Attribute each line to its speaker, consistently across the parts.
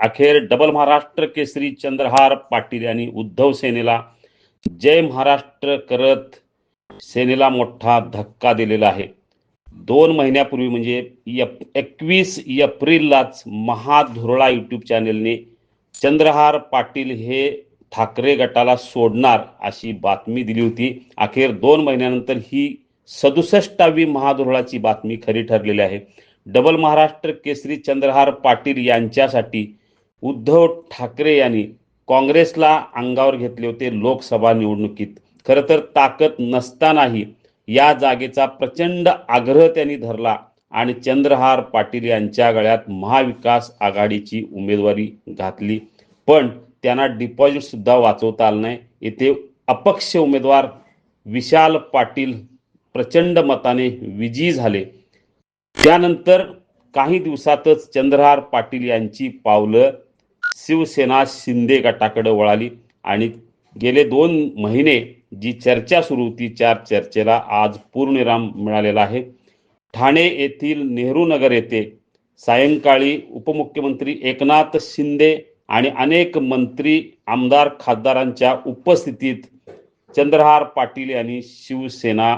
Speaker 1: अखेर डबल महाराष्ट्र केसरी चंद्रहार पाटील यांनी उद्धव सेनेला जय महाराष्ट्र करत सेनेला मोठा धक्का दिलेला आहे. 2 महिन्यापूर्वी म्हणजे 21 एप्रिललाच महाधुरळा यूट्यूब चॅनेलने चंद्रहार पाटील हे ठाकरे गटाला सोडणार अशी बातमी दिली होती. अखेर 2 महिन्यानंतर ही 67वी महाधुरळाची बातमी खरी ठरलेली आहे. डबल महाराष्ट्र केसरी चंद्रहार पाटील यांच्यासाठी उद्धव ठाकरे यांनी काँग्रेसला अंगावर घेतले होते लोकसभा निवडणुकीत. खरं तर ताकद नसतानाही या जागेचा प्रचंड आग्रह त्यांनी धरला आणि चंद्रहार पाटील यांच्या गळ्यात महाविकास आघाडीची उमेदवारी घातली. पण त्यांना डिपॉझिट सुद्धा वाचवता आलं नाही. येथे अपक्ष उमेदवार विशाल पाटील प्रचंड मताने विजयी झाले. त्यानंतर काही दिवसातच चंद्रहार पाटील यांची पावलं शिवसेना शिंदे गटाकडे वळाली आणि गेले 2 महिने जी चर्चा सुरू होती त्या चर्चेला आज पूर्णविराम मिळालेला आहे. ठाणे येथील नेहरू नगर येथे सायंकाळी उपमुख्यमंत्री एकनाथ शिंदे आणि अनेक मंत्री आमदार खासदारांच्या उपस्थितीत चंद्रहार पाटील यांनी शिवसेना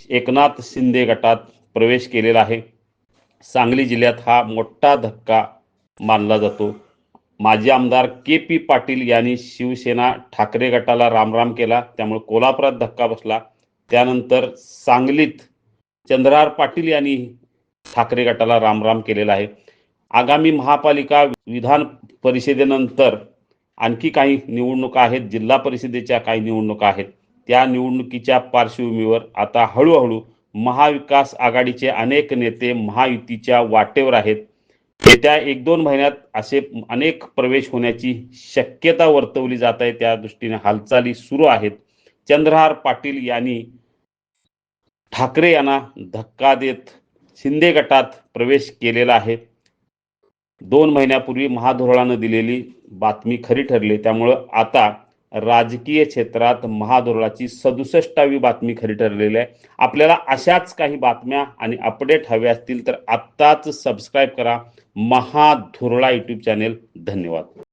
Speaker 1: एकनाथ शिंदे गटात प्रवेश केलेला आहे. सांगली जिल्ह्यात हा मोठा धक्का मानला जातो. माजी आमदार के.पी. पाटील यांनी शिवसेना ठाकरे गटाला रामराम केला, त्यामुळे कोल्हापुरात धक्का बसला. त्यानंतर सांगलीत चंद्रहार पाटील यांनी ठाकरे गटाला रामराम केलेला आहे. आगामी महापालिका विधान परिषदेनंतर आणखी काही निवडणुका आहेत, जिल्हा परिषदेच्या काही निवडणुका आहेत. त्या निवडणुकीच्या पार्श्वभूमीवर आता हळूहळू महाविकास आघाडीचे अनेक नेते महायुतीच्या वाटेवर आहेत. येत्या 1-2 महिन्यात असे अनेक प्रवेश होण्याची शक्यता वर्तवली जात आहे. त्या दृष्टीने हालचाली सुरू आहेत. चंद्रहार पाटील यांनी ठाकरे यांना धक्का देत शिंदे गटात प्रवेश केलेला आहे. 2 महिन्यापूर्वी महाधुरळानं दिलेली बातमी खरी ठरली. त्यामुळं आता राजकीय क्षेत्रात महाधुरळाची 67वी बातमी खरी ठरलेली आहे. आपल्याला अशाच काही बातम्या आणि अपडेट हवे असतील तर आत्ताच सबस्क्राईब करा महाधुरळा यूट्यूब चॅनेल. धन्यवाद.